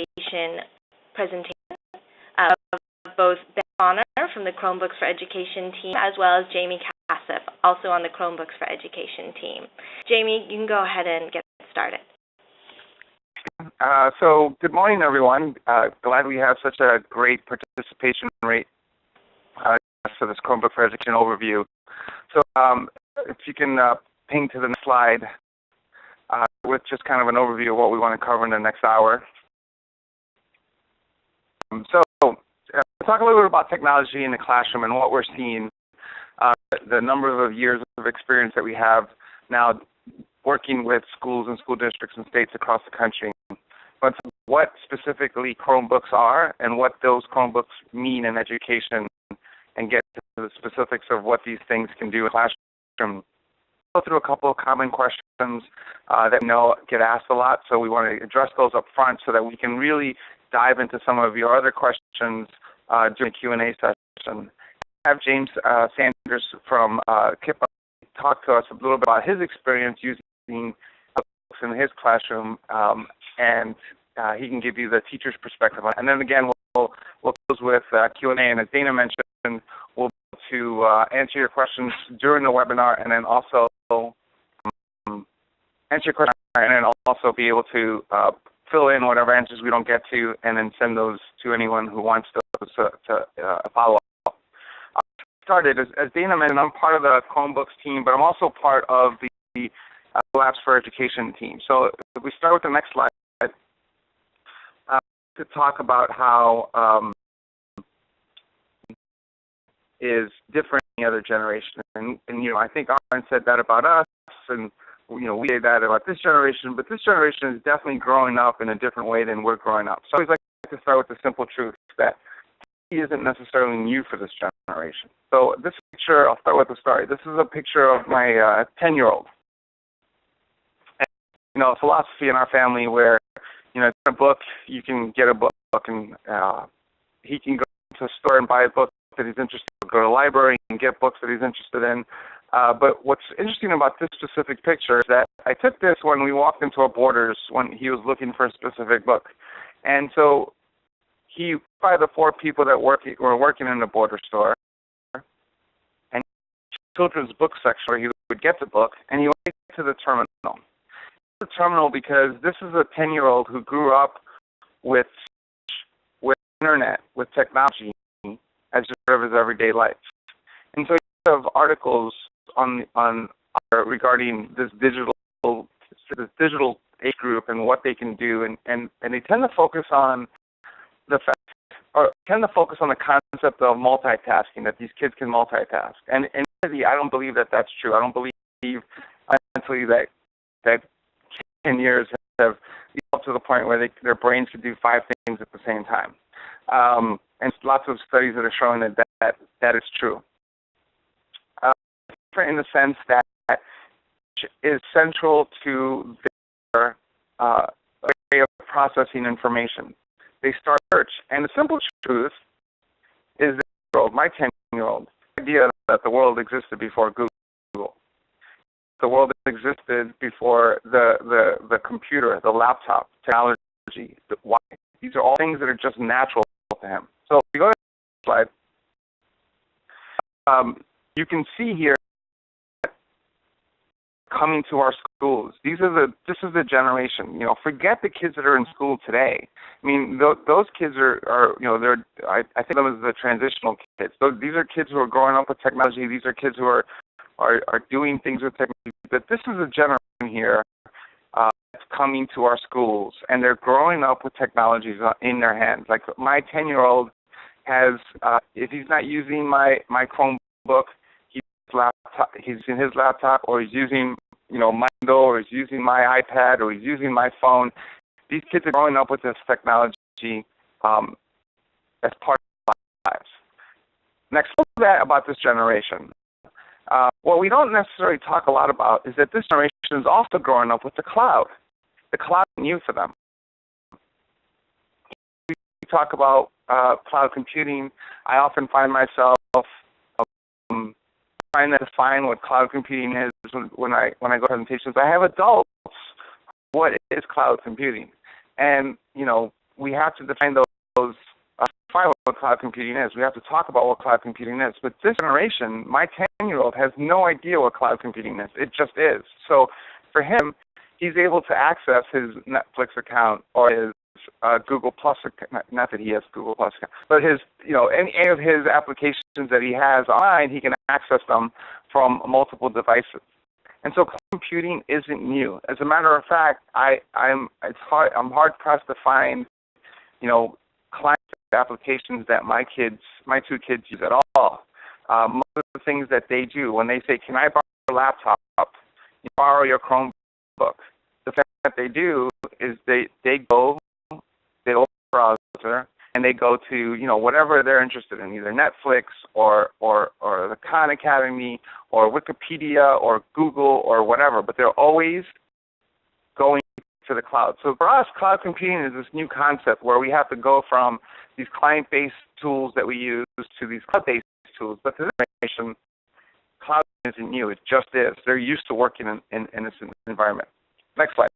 Education presentation of both Ben Bonner from the Chromebooks for Education team, as well as Jamie Cassip, also on the Chromebooks for Education team. Jamie, you can go ahead and get started. So good morning, everyone. Glad we have such a great participation rate for this Chromebook for Education overview. So if you can ping to the next slide with just kind of an overview of what we want to cover in the next hour. Talk a little bit about technology in the classroom and what we're seeing, the number of years of experience that we have now working with schools and school districts and states across the country. But what specifically Chromebooks are and what those Chromebooks mean in education, and get to the specifics of what these things can do in the classroom. Go through a couple of common questions that we know get asked a lot, so we want to address those up front so that we can really dive into some of your other questions during the Q&A session. Have James Sanders from KIPA talk to us a little bit about his experience using books in his classroom, and he can give you the teacher's perspective on it. And then again, we'll close with Q&A, and as Dana mentioned, we'll be able to answer your questions during the webinar, and then also answer your questions, and then also be able to fill in whatever answers we don't get to, and then send those to anyone who wants those to follow up. Started, as Dana mentioned, I'm part of the Chromebooks team, but I'm also part of the Labs for Education team. So if we start with the next slide, to talk about how is different than the other generation. And you know, I think Aaron said that about us, and you know, we say that about this generation, but this generation is definitely growing up in a different way than we're growing up. So I always like to start with the simple truth that he isn't necessarily new for this generation. So this picture, I'll start with the story. This is a picture of my 10-year-old. You know, a philosophy in our family where, you know, a book, you can get a book, and he can go to a store and buy a book that he's interested in, go to the library and get books that he's interested in. But what's interesting about this specific picture is that I took this when we walked into our Borders when he was looking for a specific book. And so he, by the 4 people that were working in the Border store, and children's book section where he would get the book, and he went to the terminal. The terminal because this is a 10-year-old who grew up with internet, with technology as part of his everyday life. And so you have articles regarding this digital age group and what they can do, and they tend to focus on the concept of multitasking, that these kids can multitask. And really, I don't believe that that's true. I don't believe mentally that 10 years have evolved to the point where their brains could do 5 things at the same time. And lots of studies that are showing that is true. In the sense that is central to their way of processing information. They start search, and the simple truth is that my 10-year-old idea that the world existed before Google. The world existed before the computer, the laptop, technology, the Wi-Fi. These are all things that are just natural to him. So if you go to the slide, you can see here coming to our schools. This is the generation. You know, forget the kids that are in school today. I mean, those kids are you know, I think of them as the transitional kids. These are kids who are growing up with technology. These are kids who are doing things with technology. But this is a generation here that's coming to our schools, and they're growing up with technologies in their hands. Like my 10-year-old has, if he's not using my Chromebook, he's using his laptop, or he's using, you know, my Kindle, or he's using my iPad, or he's using my phone. These kids are growing up with this technology as part of their lives. Next, about this generation. What we don't necessarily talk a lot about is that this generation is also growing up with the cloud. The cloud is new for them. We talk about cloud computing. I often find myself trying to define what cloud computing is when I go to presentations. I have adults. What is cloud computing? And you know, we have to define define what cloud computing is. We have to talk about what cloud computing is. But this generation, my 10-year-old has no idea what cloud computing is. It just is. So for him, he's able to access his Netflix account or his Google Plus account. Not that he has Google Plus account, but his, any of his applications that he has online, he can access them from multiple devices. And so cloud computing isn't new. As a matter of fact, I'm hard pressed to find, client applications that my two kids use at all. Most of the things that they do when they say, "Can I borrow your laptop? Borrow your Chromebook?" The thing that they do is they open the browser and they go to whatever they're interested in, either Netflix or the Khan Academy or Wikipedia or Google or whatever. But they're always going to the cloud. So for us, cloud computing is this new concept where we have to go from these client-based tools that we use to these cloud-based tools. But to this generation, cloud isn't new. It just is. They're used to working in this environment. Next slide.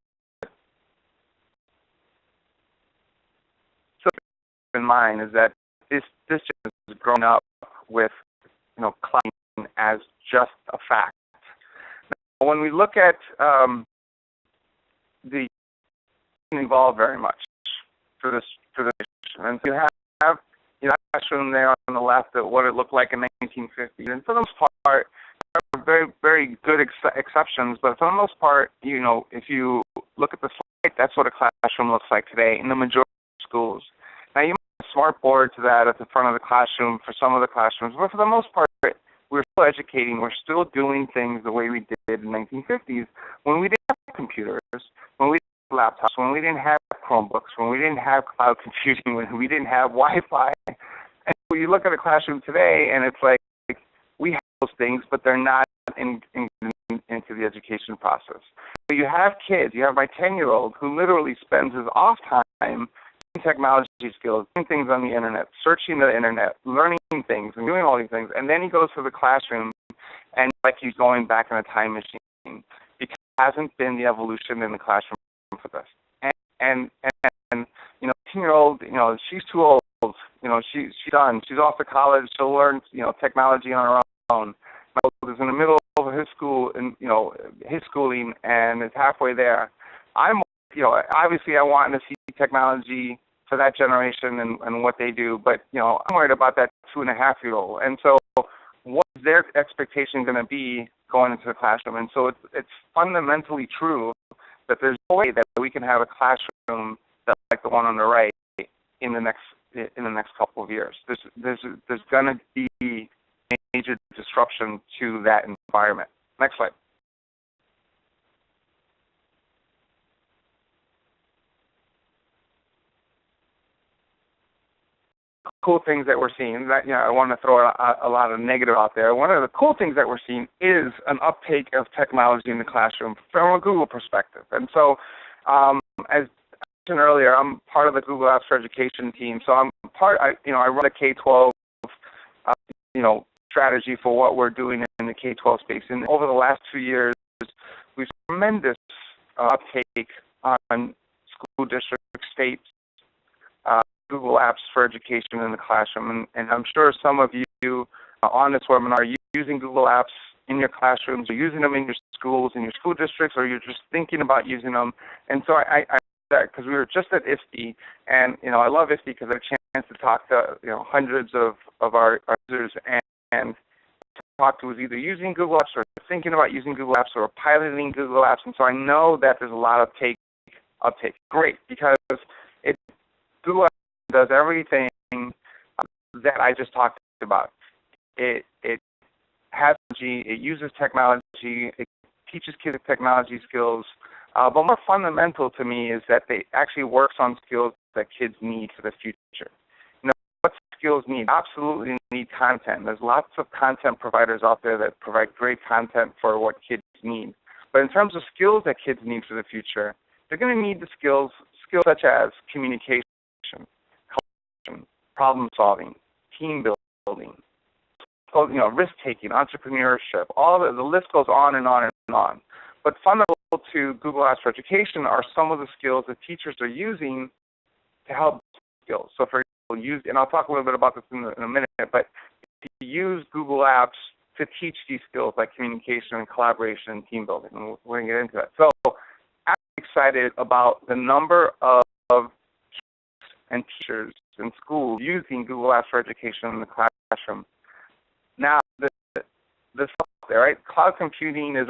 So in mind is that this has grown up with cloud as just a fact. Now, when we look at the evolved very much for this and so you have classroom there on the left of what it looked like in 1950s, and for the most part, there are very, very good exceptions, but for the most part, if you look at the slide, that's what a classroom looks like today in the majority of schools. Now, you might have a smart board to that at the front of the classroom for some of the classrooms, but for the most part, we're still educating, we're still doing things the way we did in the 1950s when we didn't have computers, when we didn't have laptops, when we didn't have Chromebooks, when we didn't have cloud computing, when we didn't have Wi-Fi. And when you look at a classroom today, and it's like we have those things, but they're not into the education process. So you have kids, you have my 10-year-old who literally spends his off time in technology skills, doing things on the internet, searching the internet, learning things, and doing all these things, and then he goes to the classroom and like he's going back in a time machine because there hasn't been the evolution in the classroom for this. And 10-year-old, she's too old. She's done. She's off to college. She'll learn, technology on her own. My old is in the middle of his school and his schooling and is halfway there. Obviously I want to see technology for that generation and what they do, but I'm worried about that 2.5-year-old. And so, what is their expectation going to be going into the classroom? And so it's fundamentally true that there's no way that we can have a classroom that's like the one on the right in the next couple of years. There's going to be a major disruption to that environment. Next slide. Cool things that we're seeing. I want to throw a lot of negative out there. One of the cool things that we're seeing is an uptake of technology in the classroom from a Google perspective. And so, as I mentioned earlier, I'm part of the Google Apps for Education team. So I run a K-12, strategy for what we're doing in the K-12 space. And over the last 2 years, we've seen tremendous uptake on school districts, states, Google Apps for Education in the classroom. And I'm sure some of you on this webinar are using Google Apps in your classrooms, or using them in your schools, in your school districts, or you're just thinking about using them. And so I that because we were just at ISTE, and I love ISTE because I had a chance to talk to hundreds of our users and talk to who's either using Google Apps or thinking about using Google Apps or piloting Google Apps. And so I know that there's a lot of uptake. Great, because Google Apps does everything that I just talked about. It has technology, it uses technology, it teaches kids technology skills, but more fundamental to me is that it actually works on skills that kids need for the future. What skills need? Absolutely need content. There's lots of content providers out there that provide great content for what kids need. But in terms of skills that kids need for the future, they're going to need the skills such as communication, problem solving, team building, risk taking, entrepreneurship. All the list goes on and on and on. But fundamental to Google Apps for Education are some of the skills that teachers are using to help skills. So for example, and I'll talk a little bit about this in a minute, but if you use Google Apps to teach these skills like communication and collaboration and team building, and we're going to get into that. So I'm excited about the number of and teachers in schools using Google Apps for Education in the classroom. Now, the software, right? Cloud computing is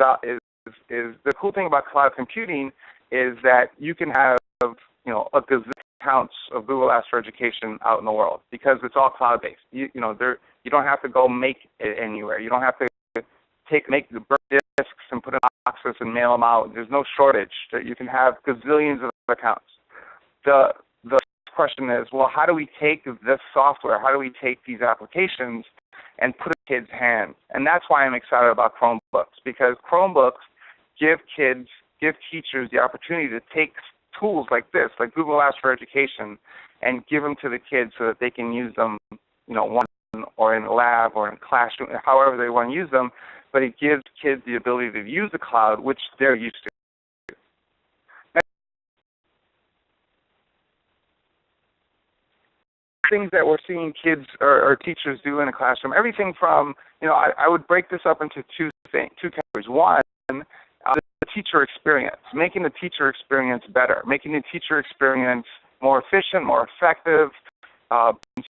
the cool thing about cloud computing is that you can have a gazillion accounts of Google Apps for Education out in the world because it's all cloud-based. You don't have to go make it anywhere. You don't have to make the disks and put in boxes and mail them out. There's no shortage. You can have gazillions of accounts. The question is, well, how do we take this software, how do we take these applications and put it in kids' hands? And that's why I'm excited about Chromebooks, because Chromebooks give teachers the opportunity to take tools like this, like Google Apps for Education, and give them to the kids so that they can use them, one or in a lab or in a classroom, however they want to use them, but it gives kids the ability to use the cloud, which they're used to. Things that we're seeing kids or teachers do in a classroom, everything from, I would break this up into two categories. One, the teacher experience, making the teacher experience better, making the teacher experience more efficient, more effective,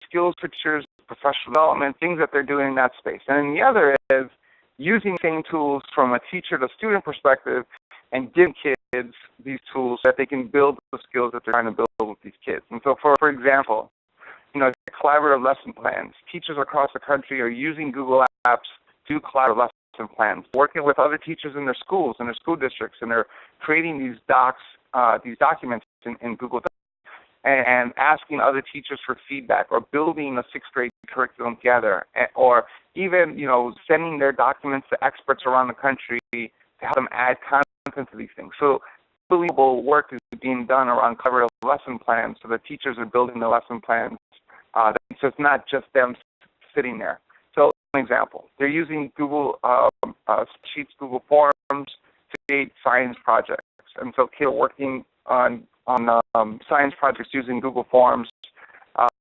skills for teachers, professional development, things that they're doing in that space. And then the other is using the same tools from a teacher to student perspective and giving kids these tools so that they can build the skills that they're trying to build with these kids. And so for example, collaborative lesson plans. Teachers across the country are using Google Apps to do collaborative lesson plans, working with other teachers in their schools, in their school districts, and they're creating these documents in Google Docs and asking other teachers for feedback or building a sixth grade curriculum together, or even, sending their documents to experts around the country to help them add content to these things. So unbelievable work is being done around collaborative lesson plans, so the teachers are building the lesson plans. So it's not just them sitting there. So an example, they're using Google Sheets, Google Forms to create science projects. And so kids are working on science projects using Google Forms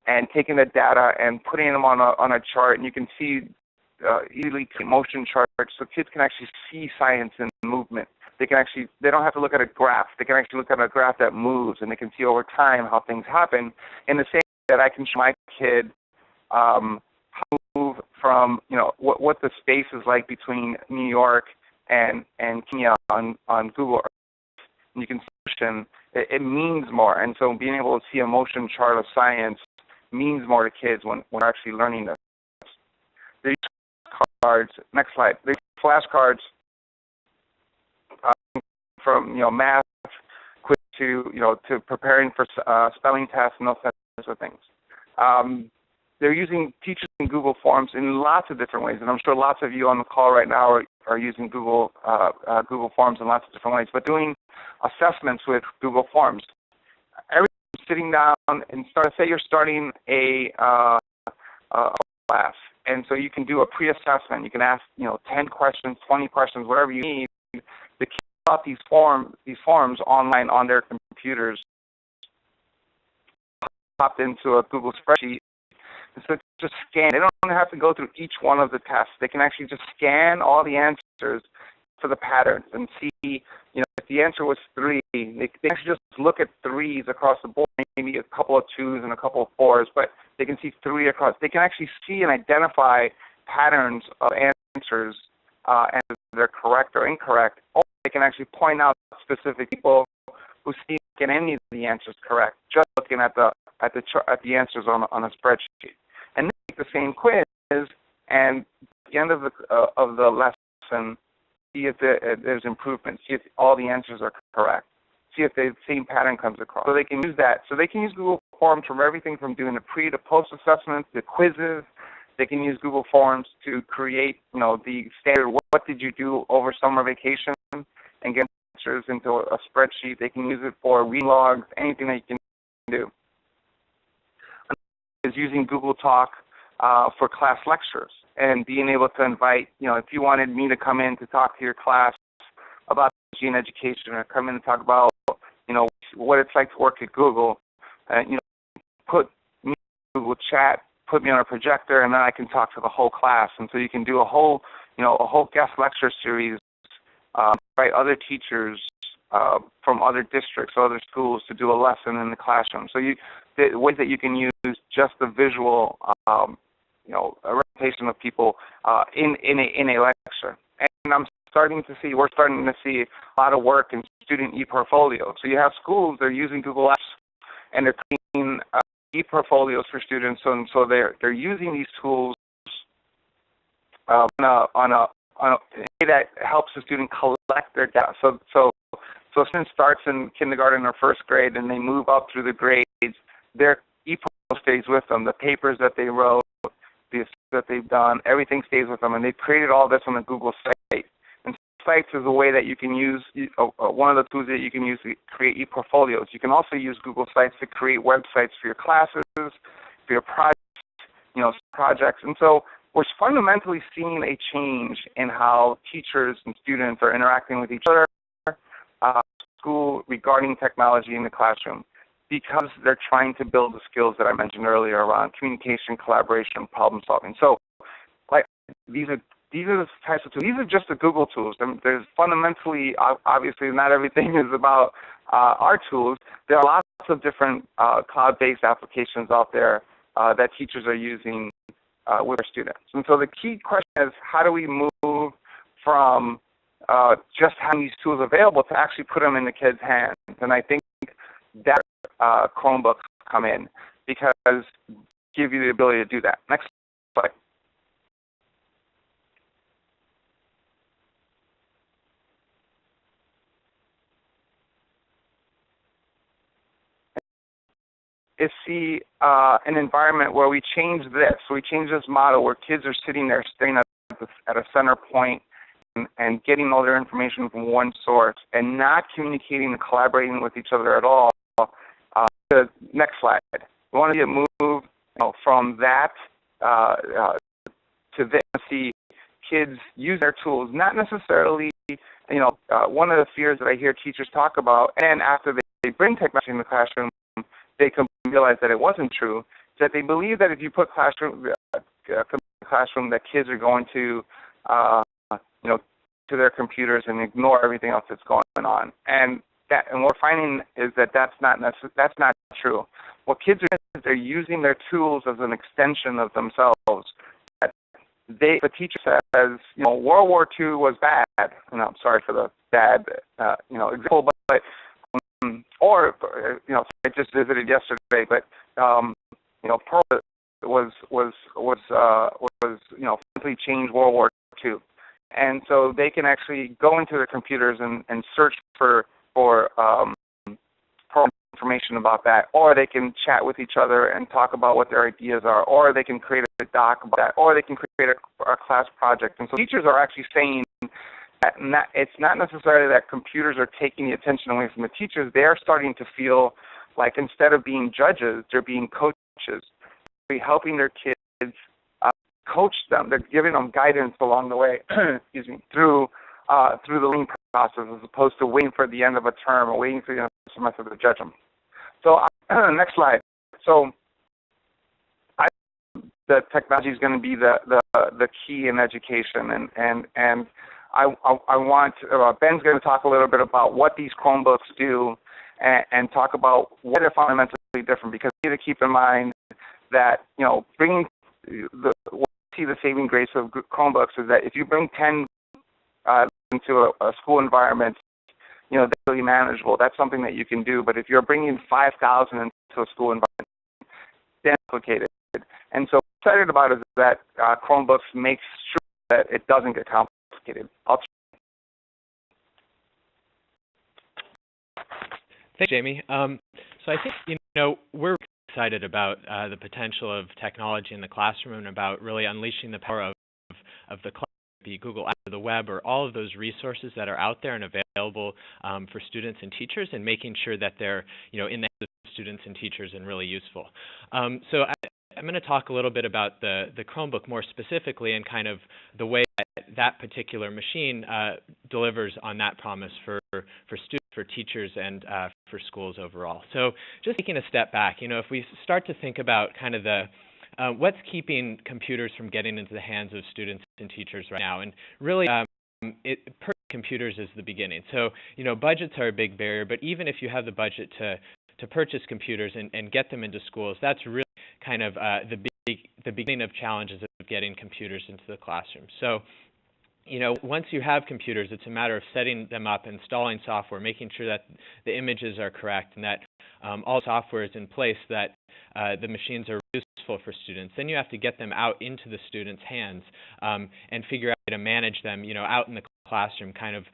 and taking the data and putting them on a chart. And you can see easily motion charts, so kids can actually see science in movement. They don't have to look at a graph. They can actually look at a graph that moves, and they can see over time how things happen. In the same way that I can show my kid how to move from, what the space is like between New York and Kenya on Google Earth. And you can see it means more. And so being able to see a motion chart of science means more to kids when they're actually learning this. They use cards. Next slide. They use flashcards from math, quiz to preparing for spelling tests and those types of things. They're using teachers in Google Forms in lots of different ways, and I'm sure lots of you on the call right now are using Google Forms in lots of different ways. But doing assessments with Google Forms, everyone's sitting down and say you're starting a class, and so you can do a pre-assessment. You can ask 10 questions, 20 questions, whatever you need. The kids fill out these forms online on their computers, popped into a Google spreadsheet. And so just scan. They don't have to go through each one of the tests. They can actually just scan all the answers for the patterns and see, if the answer was 3, they actually just look at 3s across the board, maybe a couple of 2s and a couple of 4s, but they can see 3 across. They can actually see and identify patterns of answers and if they're correct or incorrect. Or they can actually point out specific people who see get any of the answers correct, just looking at the answers on a spreadsheet. And then take the same quiz, and at the end of the lesson, see if there's improvement, see if all the answers are correct, see if the same pattern comes across. So they can use that. So they can use Google Forms from everything from doing the pre to post assessments, the quizzes. They can use Google Forms to create, the standard, what did you do over summer vacation, and get answers into a spreadsheet. They can use it for reading logs, anything that you can do. Is using Google Talk for class lectures and being able to invite, if you wanted me to come in to talk to your class about gene education or come in and talk about, what it's like to work at Google, put me in Google Chat, put me on a projector, and then I can talk to the whole class. And so you can do a whole guest lecture series, invite other teachers from other districts or other schools to do a lesson in the classroom. So the ways that you can use just the visual, a representation of people in a lecture. And we're starting to see a lot of work in student e-portfolios. So you have schools, they're using Google Apps, and they're creating e-portfolios for students. And so they're using these tools on a way that helps the student collect their data. So a student starts in kindergarten or first grade, and they move up through the grades. Their e-portfolio stays with them. The papers that they wrote, the that they've done, everything stays with them. And they've created all this on a Google site. And sites is a way that you can use, one of the tools that you can use to create e-portfolios. You can also use Google Sites to create websites for your classes, for your projects. And so we're fundamentally seeing a change in how teachers and students are interacting with each other, school regarding technology in the classroom, because they're trying to build the skills that I mentioned earlier around communication, collaboration, problem solving. So, these are the types of tools. These are just the Google tools. There's fundamentally, obviously, not everything is about our tools. There are lots of different cloud-based applications out there that teachers are using with their students. And so the key question is, how do we move from just having these tools available to actually put them in the kids' hands? And I think that Chromebooks come in, because give you the ability to do that. Next slide. Is see an environment where we change this. So we change this model where kids are sitting there staring at a center point and getting all their information from one source and not communicating and collaborating with each other at all. The next slide. We want to get moved from that to this. See kids use their tools, not necessarily, one of the fears that I hear teachers talk about, and after they bring technology in the classroom, they can realize that it wasn't true, is that they believe that if you put classroom that kids are going to to their computers and ignore everything else that's going on. And what we're finding is that that's not true. What kids are doing is they're using their tools as an extension of themselves. The teacher says, World War II was bad. I'm sorry for the bad, example, but I just visited yesterday, but Pearl was simply changed World War II, and so they can actually go into their computers and search for information about that, or they can chat with each other and talk about what their ideas are, or they can create a doc about that, or they can create a class project. And so teachers are actually saying that it's not necessarily that computers are taking the attention away from the teachers. They're starting to feel like instead of being judges, they're being coaches. They're helping their kids coach them. They're giving them guidance along the way, through the learning process, as opposed to waiting for the end of a term or waiting for the end of the semester to judge them. So next slide. So the technology is going to be the key in education, and I want Ben's going to talk a little bit about what these Chromebooks do and talk about what they're fundamentally different, because you need to keep in mind that bringing the saving grace of Chromebooks is that if you bring 10 into a school environment, they're really manageable. That's something that you can do. But if you're bringing 5,000 into a school environment, then it's complicated. And so what I'm excited about is that Chromebooks makes sure that it doesn't get complicated. Thanks, Jamie. So I think, we're excited about the potential of technology in the classroom and about really unleashing the power of the class, the Google Apps, or the web, or all of those resources that are out there and available for students and teachers, and making sure that they're, in the hands of students and teachers and really useful. So I'm going to talk a little bit about the Chromebook more specifically, and kind of the way that particular machine delivers on that promise for students, for teachers, and for schools overall. So just taking a step back, if we start to think about kind of the what's keeping computers from getting into the hands of students and teachers right now, and really computers is the beginning. So budgets are a big barrier, but even if you have the budget to purchase computers and get them into schools, that's really kind of the beginning of challenges of getting computers into the classroom. So once you have computers, it's a matter of setting them up, installing software, making sure that the images are correct and that all software is in place, that the machines are useful for students. Then you have to get them out into the students' hands and figure out how to manage them, out in the classroom, kind of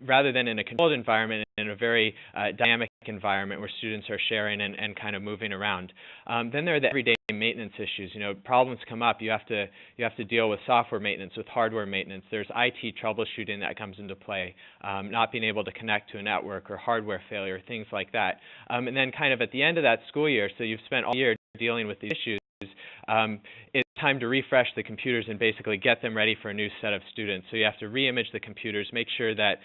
rather than in a controlled environment, in a very dynamic environment where students are sharing and kind of moving around. Then there are the everyday maintenance issues. Problems come up. You have to deal with software maintenance, with hardware maintenance. There's IT troubleshooting that comes into play, not being able to connect to a network or hardware failure, things like that. And then kind of at the end of that school year, so you've spent all year dealing with these issues, it's time to refresh the computers and basically get them ready for a new set of students. So you have to re-image the computers, make sure that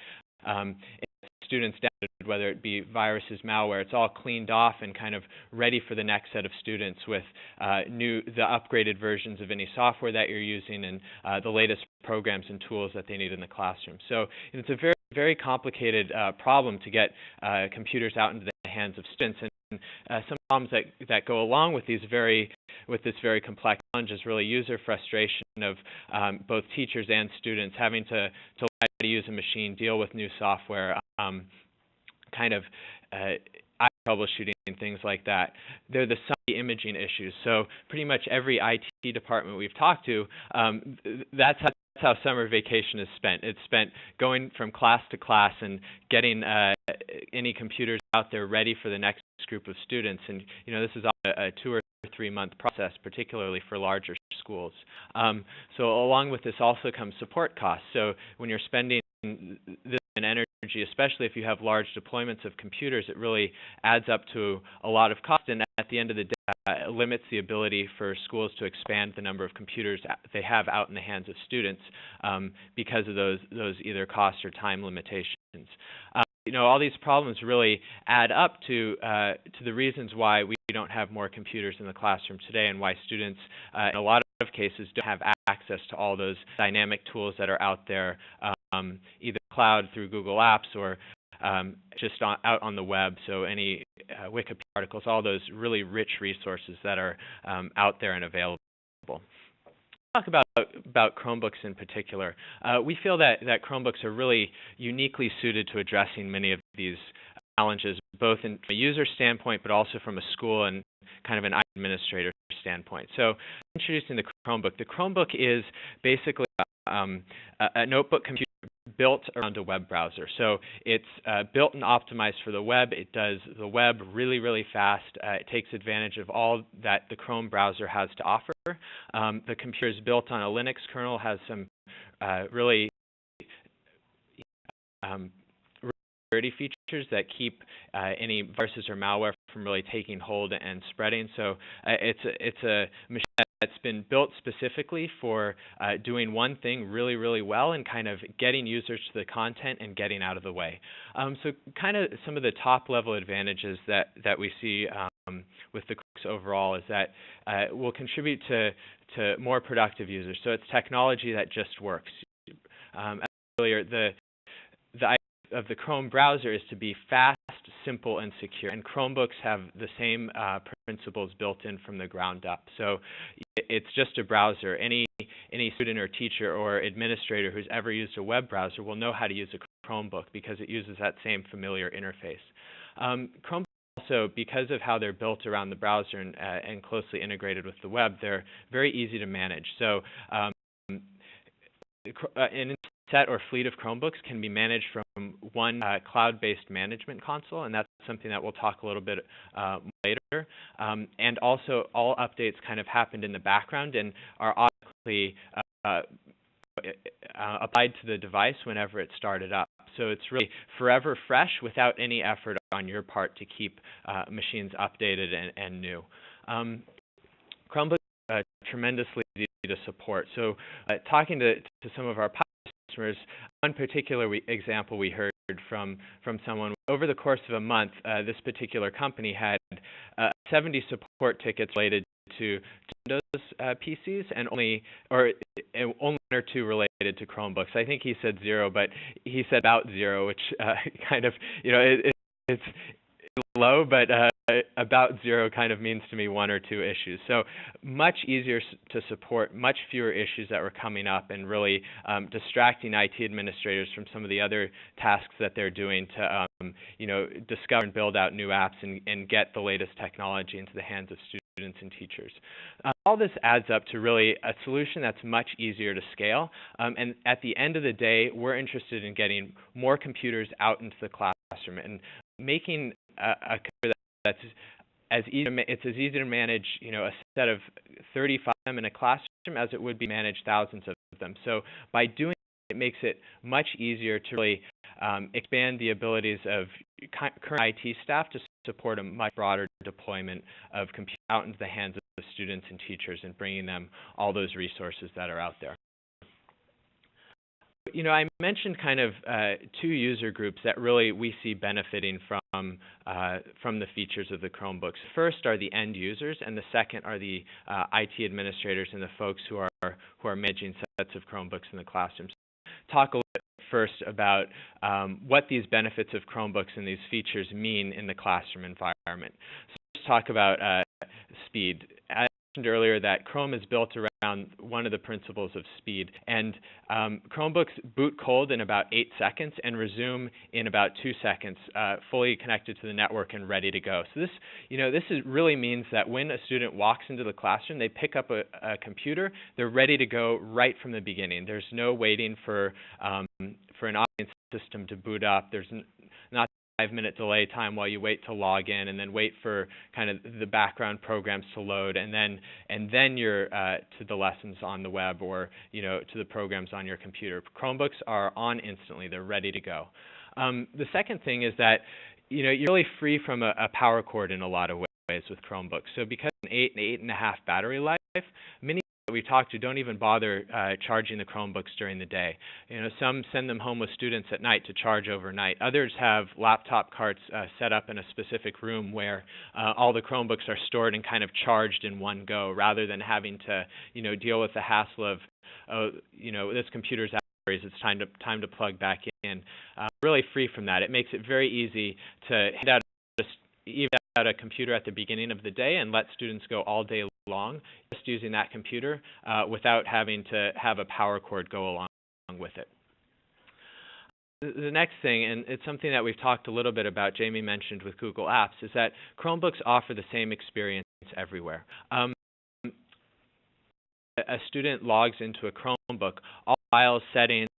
students downloaded, whether it be viruses, malware, it's all cleaned off and kind of ready for the next set of students with the upgraded versions of any software that you're using and the latest programs and tools that they need in the classroom. So it's a very, very complicated problem to get computers out into the hands of students. And some problems that go along with this very complex challenge is really user frustration of both teachers and students having to learn how to use a machine, deal with new software, kind of troubleshooting and things like that. They're the imaging issues. So pretty much every IT department we've talked to, that's how summer vacation is spent. It's spent going from class to class and getting any computers out there ready for the next group of students. And this is a 2 or 3 month process, particularly for larger schools. So along with this also comes support costs. So when you're spending this energy, especially if you have large deployments of computers, it really adds up to a lot of cost, and at the end of the day, it limits the ability for schools to expand the number of computers they have out in the hands of students because of those either cost or time limitations. All these problems really add up to the reasons why we don't have more computers in the classroom today, and why students, in a lot of cases, don't have access to all those dynamic tools that are out there, either cloud through Google Apps or just out on the web. So any Wikipedia articles, all those really rich resources that are out there and available. Talk about Chromebooks in particular. We feel that Chromebooks are really uniquely suited to addressing many of these challenges, both in a user standpoint, but also from a school and kind of an administrator standpoint. So introducing the Chromebook. The Chromebook is basically a notebook computer built around a web browser. So it's built and optimized for the web. It does the web really, really fast. It takes advantage of all that the Chrome browser has to offer. The computer is built on a Linux kernel, has some really security features that keep any viruses or malware from really taking hold and spreading. So it's a machine that's been built specifically for doing one thing really, really well and kind of getting users to the content and getting out of the way. So kind of some of the top level advantages that we see with the Chromebooks overall is that it will contribute to more productive users. So it's technology that just works. As earlier, the idea of the Chrome browser is to be fast, simple, and secure. And Chromebooks have the same principles built in from the ground up. So it's just a browser. Any student or teacher or administrator who's ever used a web browser will know how to use a Chromebook because it uses that same familiar interface. Chromebooks also, because of how they're built around the browser and closely integrated with the web, they're very easy to manage. So an set or fleet of Chromebooks can be managed from one cloud-based management console, and that's something that we'll talk a little bit later. And also, all updates kind of happened in the background and are automatically applied to the device whenever it started up. So it's really forever fresh without any effort on your part to keep machines updated and new. Chromebooks are tremendously easy to support. So talking to some of our customers, one particular example we heard from someone. Over the course of a month, this particular company had 70 support tickets related to Windows PCs, and only one or two related to Chromebooks. I think he said 0, but he said about 0, which kind of, it's low, but about 0 kind of means to me 1 or 2 issues. So much easier to support, much fewer issues that were coming up, and really distracting IT administrators from some of the other tasks that they're doing to discover and build out new apps and get the latest technology into the hands of students and teachers. All this adds up to really a solution that's much easier to scale. And at the end of the day, we're interested in getting more computers out into the classroom and making a computer that's as easy. It's as easy to manage, a set of 35 in a classroom as it would be manage thousands of them. So by doing it, makes it much easier to really expand the abilities of current IT staff to support a much broader deployment of computers out into the hands of students and teachers, and bringing them all those resources that are out there. I mentioned kind of 2 user groups that really we see benefiting from the features of the Chromebooks. First are the end users, and the second are the IT administrators and the folks who are managing sets of Chromebooks in the classrooms. Talk a little bit first about what these benefits of Chromebooks and these features mean in the classroom environment. So let's talk about speed. I mentioned earlier that Chrome is built around one of the principles of speed, and Chromebooks boot cold in about 8 seconds and resume in about 2 seconds, fully connected to the network and ready to go. So this really means that when a student walks into the classroom, they pick up a computer, they're ready to go right from the beginning. There's no waiting for an operating system to boot up. There's not 5-minute delay time while you wait to log in, and then wait for kind of the background programs to load, and then you're to the lessons on the web, or to the programs on your computer. Chromebooks are on instantly; they're ready to go. The second thing is that you're really free from a power cord in a lot of ways with Chromebooks. So because an 8.5 battery life, many that we talk to don't even bother charging the Chromebooks during the day. Some send them home with students at night to charge overnight. Others have laptop carts set up in a specific room where all the Chromebooks are stored and kind of charged in one go, rather than having to deal with the hassle of this computer's batteries, it's time to plug back in. Really free from that. It makes it very easy to hand out a computer at the beginning of the day and let students go all day long just using that computer without having to have a power cord go along with it. The next thing, and it's something that we've talked a little bit about, Jamie mentioned with Google Apps, is that Chromebooks offer the same experience everywhere. A student logs into a Chromebook, all files, settings,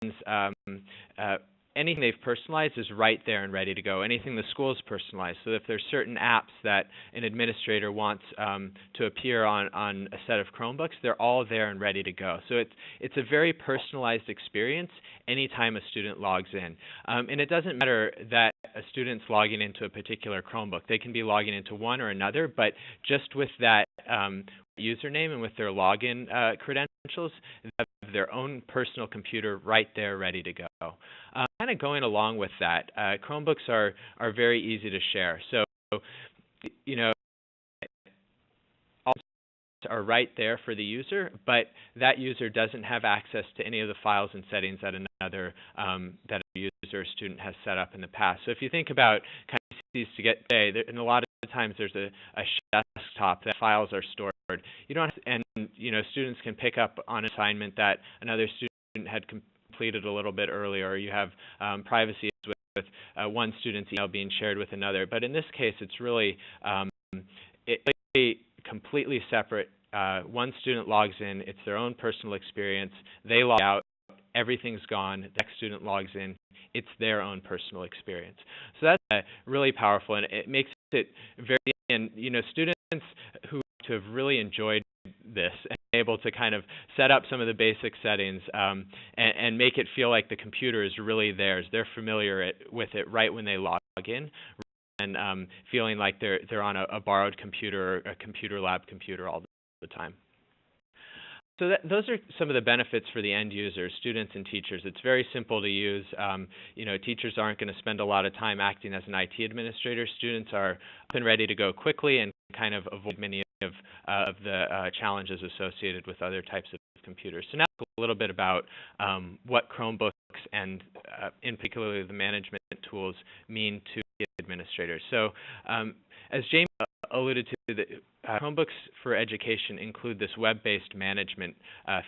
anything they've personalized is right there and ready to go. Anything the school's personalized. So if there's certain apps that an administrator wants to appear on a set of Chromebooks, they're all there and ready to go. So it's a very personalized experience anytime a student logs in. And it doesn't matter that a student's logging into a particular Chromebook. They can be logging into one or another, but just with that username and with their login credentials, they have their own personal computer right there ready to go. Kind of going along with that, Chromebooks are very easy to share. So, all are right there for the user, but that user doesn't have access to any of the files and settings that another that a user or student has set up in the past. So if you think about kind of these to get today, and a lot of times there's a desktop that files are stored. You don't have to, and students can pick up on an assignment that another student had completed a little bit earlier. You have privacy with one student's email being shared with another. But in this case, it's really completely separate. One student logs in. It's their own personal experience. They log out. Everything's gone. The next student logs in. It's their own personal experience. So that's really powerful, and it makes it very, and students who have really enjoyed this and able to kind of set up some of the basic settings and make it feel like the computer is really theirs. They're familiar with it right when they log in, and feeling like they're on a borrowed computer or a computer lab computer all the time. those are some of the benefits for the end users, students and teachers. It's very simple to use. Teachers aren't going to spend a lot of time acting as an IT administrator. Students are up and ready to go quickly and kind of avoid many of the challenges associated with other types of computers. So now a little bit about what Chromebooks and in particular the management tools mean to administrators. So as Jamie alluded to, the Chromebooks for Education include this web-based management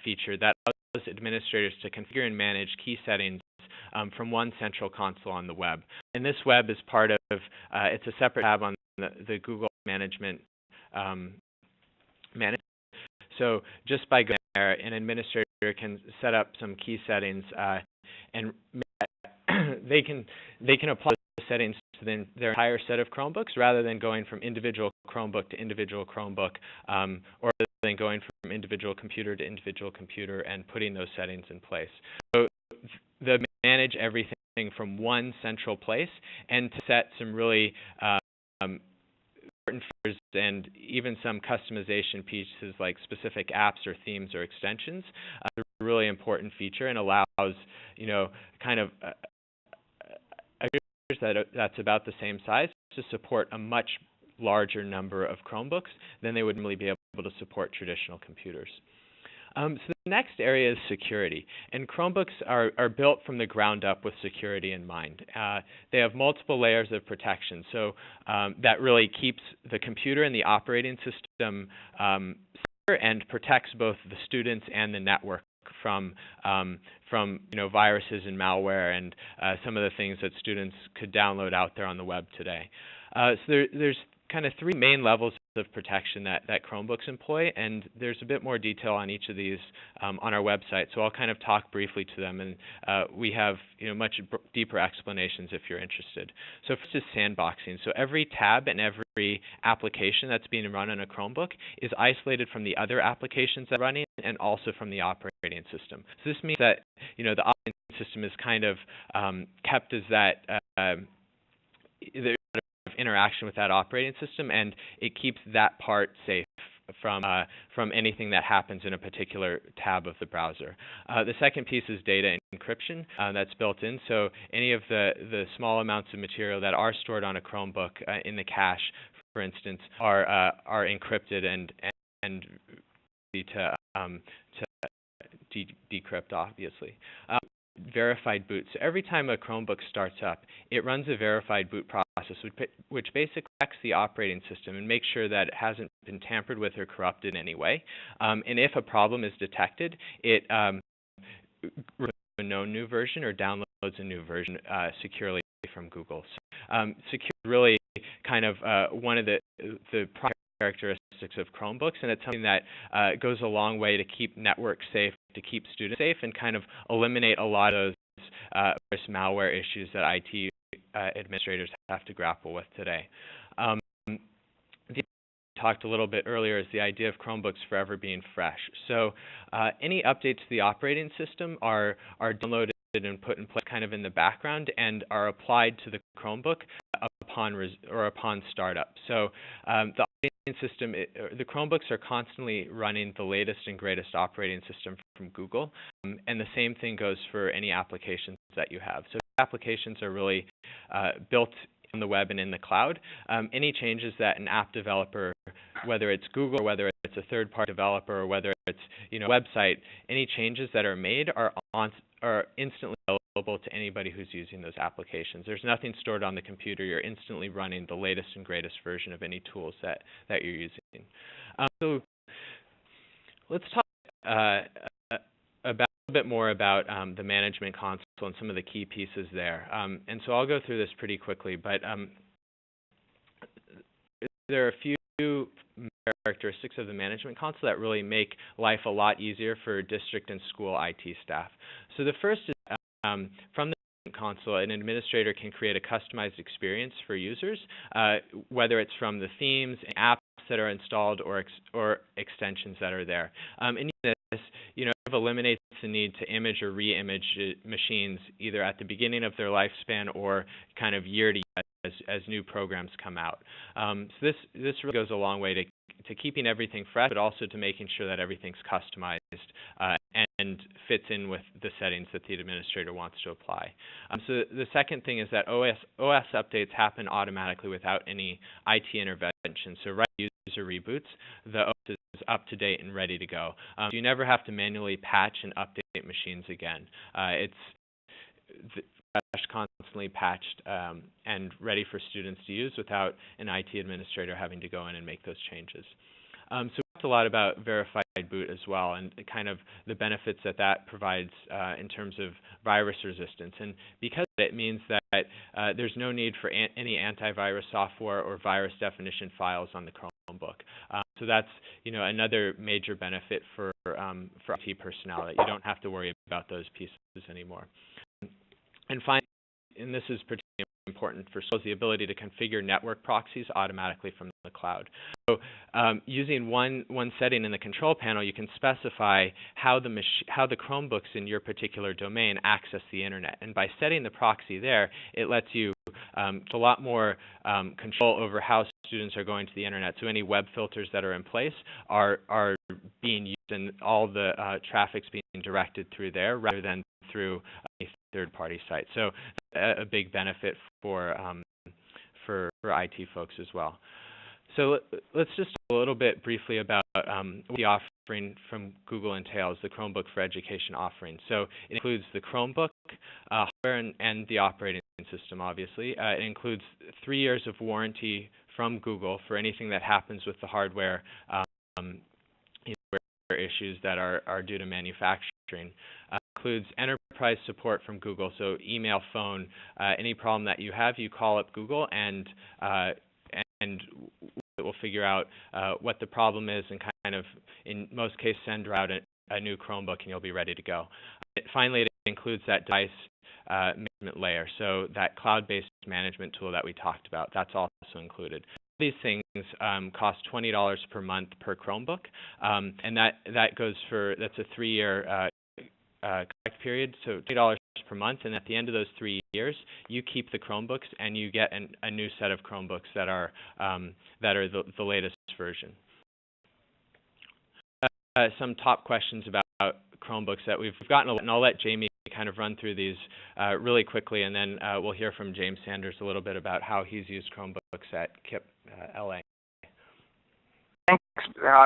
feature that allows administrators to configure and manage key settings from one central console on the web. And this web is part of, it's a separate tab on the Google Management So just by going there, an administrator can set up some key settings and they can apply the settings to their entire set of Chromebooks rather than going from individual Chromebook to individual Chromebook, or than going from individual computer to individual computer and putting those settings in place. So they manage everything from one central place and to set some really important features and even some customization pieces like specific apps or themes or extensions. A really important feature and allows, kind of that's about the same size to support a much larger number of Chromebooks than they would normally be able to support traditional computers. So the next area is security, and Chromebooks are built from the ground up with security in mind. They have multiple layers of protection, so that really keeps the computer and the operating system secure and protects both the students and the network from viruses and malware and some of the things that students could download out there on the web today. So there's kind of three main levels of protection that Chromebooks employ, and there's a bit more detail on each of these on our website. So I'll kind of talk briefly to them, and we have much deeper explanations if you're interested. So first is sandboxing. So every tab and every application that's being run on a Chromebook is isolated from the other applications that are running and also from the operating system. So this means that the operating system is kind of kept as that interaction with that operating system, and it keeps that part safe from anything that happens in a particular tab of the browser. The second piece is data encryption that's built in. So any of the small amounts of material that are stored on a Chromebook in the cache, for instance, are encrypted and easy to decrypt, obviously. Verified boot. So every time a Chromebook starts up, it runs a verified boot process, which basically checks the operating system and makes sure that it hasn't been tampered with or corrupted in any way. And if a problem is detected, it removes a known new version or downloads a new version securely from Google. So secure is really kind of one of the primary characteristics of Chromebooks, and it's something that goes a long way to keep networks safe, to keep students safe, and kind of eliminate a lot of those malware issues that IT administrators have to grapple with today. We talked a little bit earlier is the idea of Chromebooks forever being fresh. So any updates to the operating system are downloaded and put in place kind of in the background and are applied to the Chromebook upon startup. So the operating system, the Chromebooks are constantly running the latest and greatest operating system from Google, and the same thing goes for any applications that you have. So applications are really built on the web and in the cloud. Any changes that an app developer, whether it's Google or whether it's a third-party developer or whether it's a website, any changes that are made are instantly available to anybody who's using those applications. There's nothing stored on the computer. You're instantly running the latest and greatest version of any tools that you're using. So let's talk a bit more about the management console and some of the key pieces there. And so I'll go through this pretty quickly, but there are a few characteristics of the management console that really make life a lot easier for district and school IT staff. So the first is from the management console, an administrator can create a customized experience for users, whether it's from the themes and apps that are installed or extensions that are there. And this, eliminates the need to image or re-image machines either at the beginning of their lifespan or kind of year to year as new programs come out. So this really goes a long way to to keeping everything fresh, but also to making sure that everything's customized and fits in with the settings that the administrator wants to apply. So the second thing is that OS updates happen automatically without any IT intervention. So right user reboots, the OS is up to date and ready to go. So you never have to manually patch and update machines again. It's constantly patched and ready for students to use without an IT administrator having to go in and make those changes. So we talked a lot about verified boot as well, and kind of the benefits that that provides in terms of virus resistance. And because it means that there's no need for any antivirus software or virus definition files on the Chromebook. So that's another major benefit for IT personnel, that you don't have to worry about those pieces anymore. And finally, and this is particularly important for schools, the ability to configure network proxies automatically from the cloud. So using one setting in the control panel, you can specify how the Chromebooks in your particular domain access the internet. And by setting the proxy there, it lets you a lot more control over how students are going to the internet. So any web filters that are in place are being used, and all the traffic's being directed through there rather than through a third-party site. So a big benefit for IT folks as well. So let's just talk a little bit briefly about what the offering from Google entails, the Chromebook for Education offering. So it includes the Chromebook, hardware, and the operating system, obviously. It includes 3 years of warranty from Google for anything that happens with the hardware, issues that are due to manufacturing. Includes enterprise support from Google, so email, phone, any problem that you have, you call up Google and it will figure out what the problem is and kind of, in most cases, send out a new Chromebook and you'll be ready to go. Finally, it includes that device management layer, so that cloud-based management tool that we talked about, that's also included. These things cost $20 per month per Chromebook, and that goes for, that's a 3-year contract period, so $20 per month, and at the end of those 3 years, you keep the Chromebooks and you get a new set of Chromebooks that are the latest version. Some top questions about Chromebooks that we've gotten, and I'll let Jamie kind of run through these really quickly, and then we'll hear from James Sanders a little bit about how he's used Chromebooks at KIPP LA.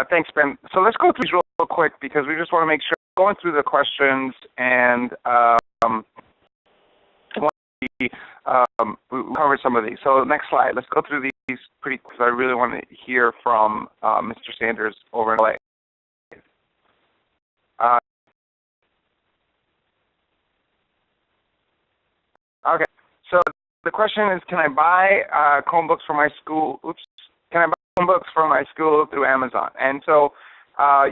Thanks, Ben. So let's go through these real quick because we just want to make sure we're going through the questions and we cover some of these. So next slide. Let's go through these pretty quick. I really want to hear from Mr. Sanders over in LA. Okay. So the question is, can I buy Chromebooks for my school? Can I buy Chromebooks for my school through Amazon? And so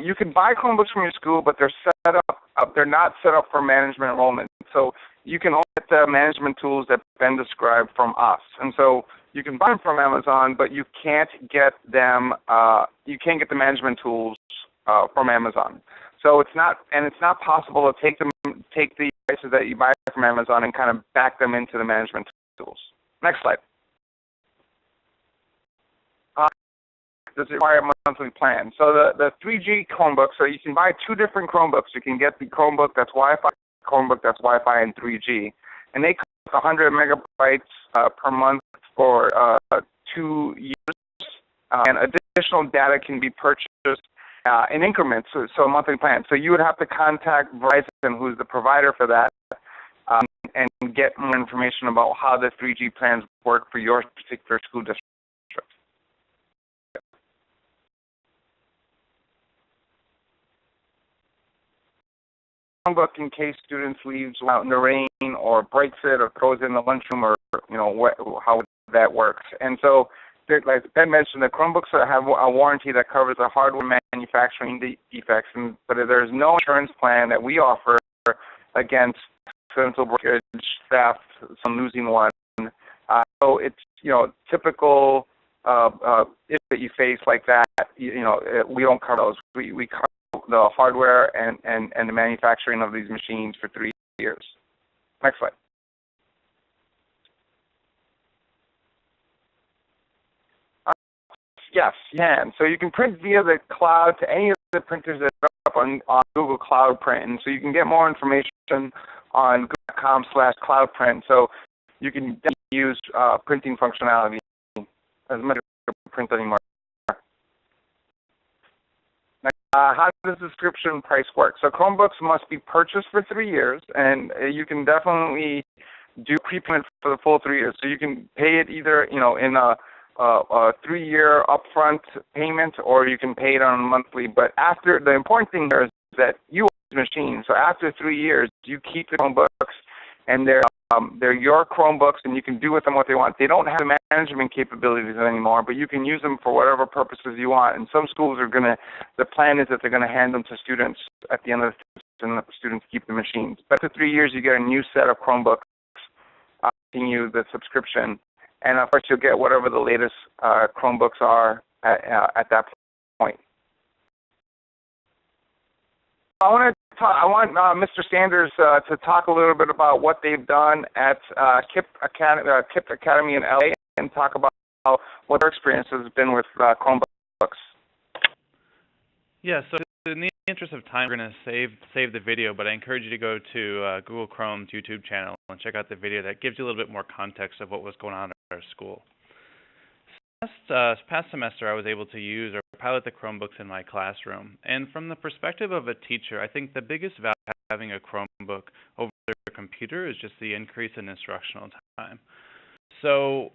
you can buy Chromebooks from your school, but they're set up. They're not set up for management enrollment. So you can only get the management tools that Ben described from us. And so you can buy them from Amazon, but you can't get them. You can't get the management tools from Amazon. So it's not possible to take the devices that you buy from Amazon and kind of back them into the management tools. Next slide. Does it require a monthly plan? So the 3G Chromebook, so you can buy 2 different Chromebooks. You can get the Chromebook that's Wi-Fi, Chromebook that's Wi-Fi and 3G. And they cost 100 megabytes per month for 2 years. And additional data can be purchased in increments, so a monthly plan. So you would have to contact Verizon, who's the provider for that, and get more information about how the 3G plans work for your particular school district. Chromebook in case students leaves out in the rain or breaks it or throws it in the lunchroom, or how that works. And so, like Ben mentioned, the Chromebooks have a warranty that covers the hardware manufacturing defects, but there's no insurance plan that we offer against accidental breakage, theft, some losing one. So it's typical issues that you face like that. We don't cover those. We cover the hardware and the manufacturing of these machines for 3 years. Next slide. Yes, you can. So you can print via the cloud to any of the printers that are up on Google Cloud Print. And so you can get more information on google.com/cloudprint. So you can use printing functionality as much as print anymore. How does the subscription price work? So Chromebooks must be purchased for 3 years, and you can definitely do prepayment for the full 3 years. So you can pay it either, in a 3-year upfront payment, or you can pay it on a monthly. But the important thing there is that you own the machine. So after 3 years, you keep the Chromebooks, and they're your Chromebooks, and you can do with them what they want. They don't have the management capabilities anymore, but you can use them for whatever purposes you want. And some schools the plan is that they're going to hand them to students at the end of the semester, and let the students keep the machines. But after 3 years, you get a new set of Chromebooks, you the subscription, and of course you'll get whatever the latest Chromebooks are at that point. I want Mr. Sanders to talk a little bit about what they've done at KIPP Academy in LA, and talk about what their experience has been with Chromebooks. Yeah, so in the interest of time, we're going to save the video, but I encourage you to go to Google Chrome's YouTube channel and check out the video that gives you a little bit more context of what was going on at our school. Past semester, I was able to use or pilot the Chromebooks in my classroom. And from the perspective of a teacher, I think the biggest value of having a Chromebook over their computer is just the increase in instructional time. So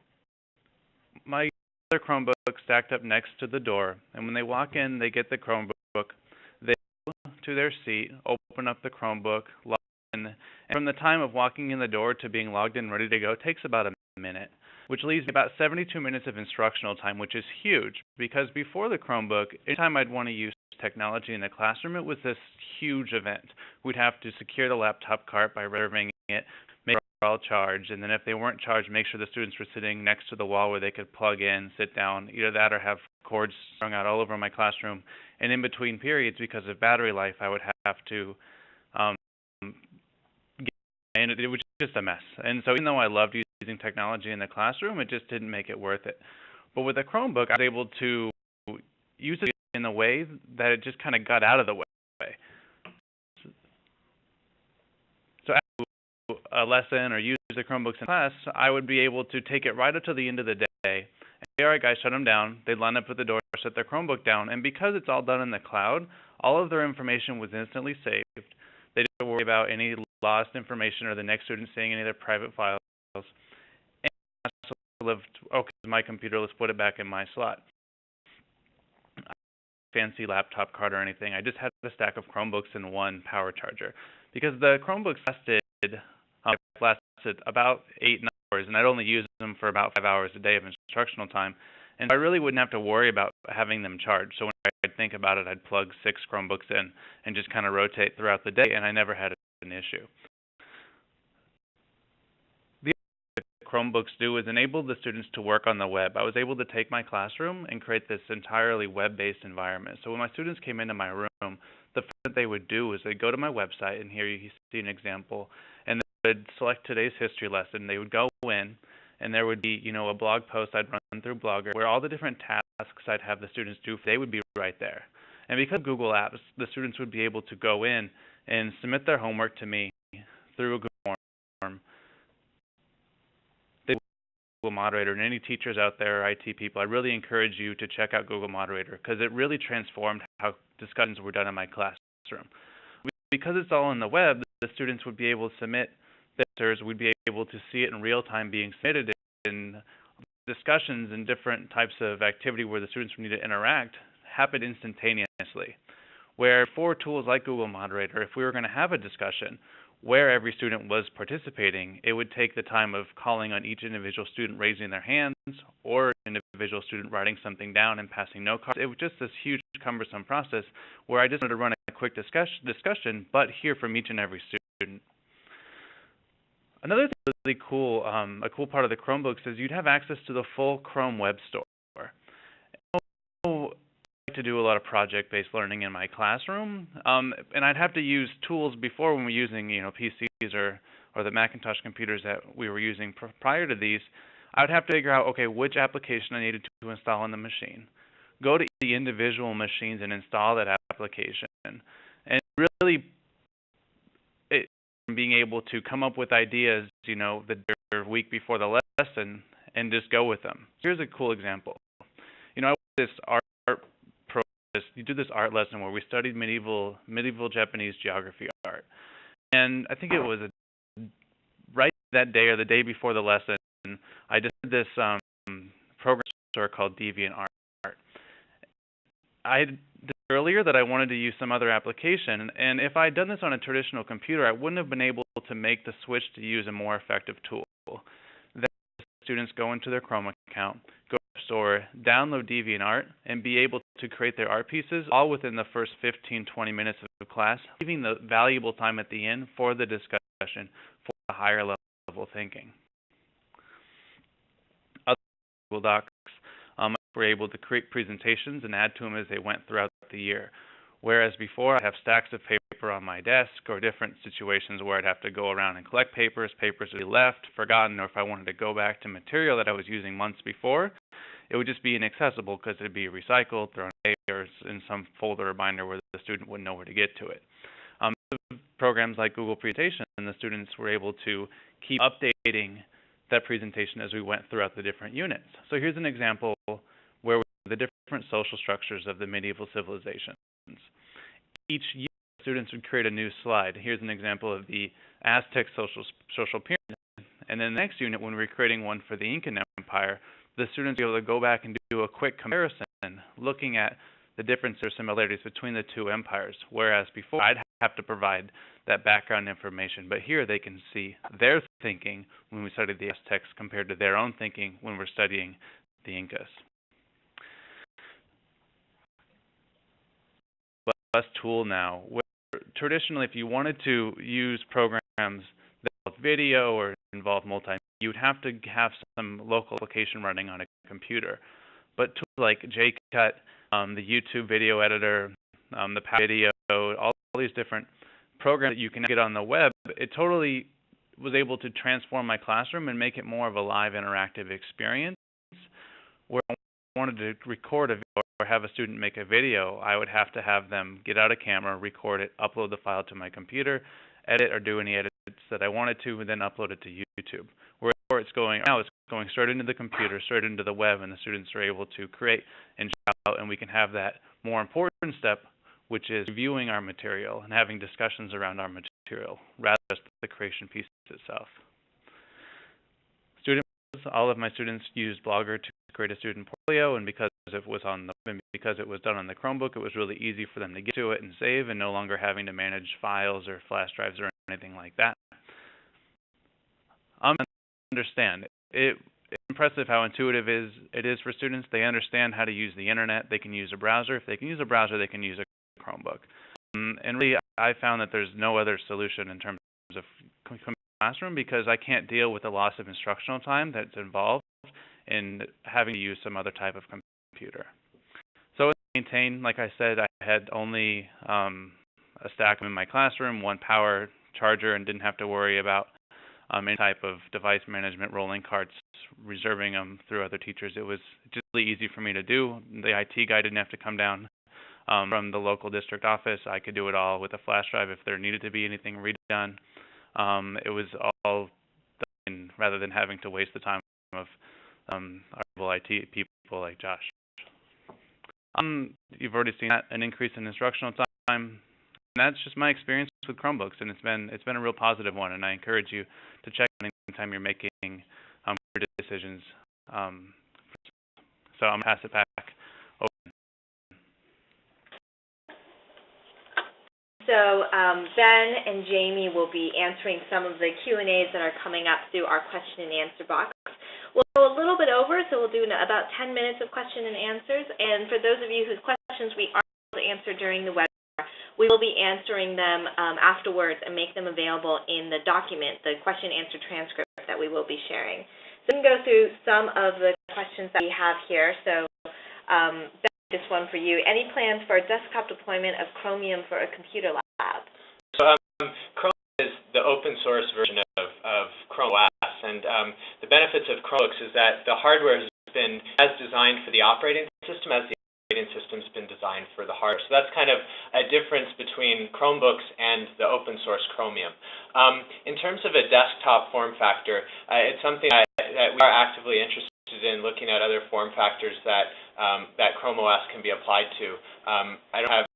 my other Chromebook stacked up next to the door, and when they walk in, they get the Chromebook, they go to their seat, open up the Chromebook, log in, and from the time of walking in the door to being logged in ready to go takes about a minute, which leaves me about 72 minutes of instructional time, which is huge, because before the Chromebook, anytime I'd want to use technology in the classroom, it was this huge event. We'd have to secure the laptop cart by reserving it, make sure they're all charged, and then if they weren't charged, make sure the students were sitting next to the wall where they could plug in, sit down, either that or have cords strung out all over my classroom. And in between periods, because of battery life, I would have to and it was just a mess. And so even though I loved using technology in the classroom, it just didn't make it worth it. But with a Chromebook, I was able to use it in a way that it just kind of got out of the way. So after a lesson or use the Chromebooks in class, I would be able to take it right up to the end of the day. And say, all right, guys, shut them down. They'd line up at the door, set their Chromebook down. And because it's all done in the cloud, all of their information was instantly saved. They didn't have to worry about any lost information or the next student seeing any of their private files. And I also lived, okay, my computer, let's put it back in my slot. Fancy laptop card or anything. I just had a stack of Chromebooks and one power charger, because the Chromebooks lasted about 8 hours, and I'd only use them for about 5 hours a day of instructional time, and I really wouldn't have to worry about having them charged. So when I'd think about it, I'd plug 6 Chromebooks in and just kind of rotate throughout the day, and I never had an issue. The other thing that Chromebooks do is enable the students to work on the web. I was able to take my classroom and create this entirely web-based environment. So when my students came into my room, the first thing they would do is they'd go to my website, and here you see an example, and they would select today's history lesson. They would go in, and there would be, a blog post I'd run through Blogger where all the different tasks I'd have the students do, they would be right there. And because of Google Apps, the students would be able to go in and submit their homework to me through a Google form. Google Moderator, and any teachers out there or IT people, I really encourage you to check out Google Moderator, because it really transformed how discussions were done in my classroom. Because it's all on the web, the students would be able to submit their answers. We'd be able to see it in real time being submitted in discussions and different types of activity where the students would need to interact happen instantaneously. Where for tools like Google Moderator, if we were going to have a discussion where every student was participating, it would take the time of calling on each individual student raising their hands, or an individual student writing something down and passing note cards. It was just this huge, cumbersome process where I just wanted to run a quick discussion, but hear from each and every student. Another thing that's really cool, a cool part of the Chromebooks is you'd have access to the full Chrome web store. To do a lot of project-based learning in my classroom, and I'd have to use tools before when we were using, PCs or the Macintosh computers that we were using prior to these. I would have to figure out, okay, which application I needed to install on the machine, go to the individual machines and install that application. And really being able to come up with ideas, the week before the lesson and just go with them. Here's a cool example. I this art you do this art lesson where we studied medieval Japanese geography art. And I think it was right that day or the day before the lesson, I did this program called DeviantArt. I had earlier that I wanted to use some other application, and if I had done this on a traditional computer, I wouldn't have been able to make the switch to use a more effective tool. Then students go into their Chrome account, go to the store, download DeviantArt, and be able to create their art pieces all within the first 15-20 minutes of class, leaving the valuable time at the end for the discussion, for the higher level thinking. Other Google Docs were able to create presentations and add to them as they went throughout the year. Whereas before, I have stacks of paper on my desk or different situations where I'd have to go around and collect papers would be left, forgotten, or if I wanted to go back to material that I was using months before, it would just be inaccessible because it would be recycled, thrown away, or in some folder or binder where the student wouldn't know where to get to it. Programs like Google Presentation, the students were able to keep updating that presentation as we went throughout the different units. So here's an example where we have the different social structures of the medieval civilizations. Each year, students would create a new slide. Here's an example of the Aztec social pyramid. And then the next unit, when we're creating one for the Incan Empire, the students will be able to go back and do a quick comparison, looking at the differences or similarities between the two empires, whereas before I'd have to provide that background information. But here they can see their thinking when we studied the Aztecs compared to their own thinking when we're studying the Incas. Less tool now, where traditionally if you wanted to use programs that involve video or involve multimedia, you'd have to have some local application running on a computer. But tools like JCut, the YouTube video editor, the video, all these different programs that you can get on the web, it totally was able to transform my classroom and make it more of a live interactive experience. Where I wanted to record a video or have a student make a video, I would have to have them get out a camera, record it, upload the file to my computer, edit or do any edits that I wanted to, and then upload it to YouTube. Where it's going now, it's going straight into the computer, straight into the web, and the students are able to create and check out, and we can have that more important step, which is reviewing our material and having discussions around our material, rather than just the creation piece itself. All of my students used Blogger to create a student portfolio, and because it was done on the Chromebook, it was really easy for them to get to it and save, and no longer having to manage files or flash drives or anything like that. Understand it's impressive how intuitive it is for students. They understand how to use the internet. They can use a browser. If they can use a browser, they can use a Chromebook. And really, I found that there's no other solution in terms of classroom because I can't deal with the loss of instructional time that's involved in having to use some other type of computer. So to maintain, like I said, I had only a stack in my classroom, one power charger, and didn't have to worry about any type of device management, rolling carts, reserving them through other teachers. It was just really easy for me to do. The IT guy didn't have to come down from the local district office. I could do it all with a flash drive if there needed to be anything redone. It was all done rather than having to waste the time of our IT people like Josh. You've already seen that, an increase in instructional time. And that's just my experience with Chromebooks, and it's been a real positive one. And I encourage you to check anytime you're making decisions. So I'm gonna pass it back. So Ben and Jamie will be answering some of the Q&As that are coming up through our question and answer box. We'll go a little bit over, so we'll do about 10 minutes of question and answers. And for those of you whose questions we aren't able to answer during the webinar, we will be answering them afterwards and make them available in the document, the question and answer transcript that we will be sharing. So we can go through some of the questions that we have here. So Ben, this one for you. Any plans for a desktop deployment of Chromium for a computer lab? So Chrome is the open source version of Chrome OS, and the benefits of Chromebooks is that the hardware has been as designed for the operating system as the for the hardware. So that's kind of a difference between Chromebooks and the open source Chromium. In terms of a desktop form factor, it's something that we are actively interested in, looking at other form factors that that Chrome OS can be applied to. I don't have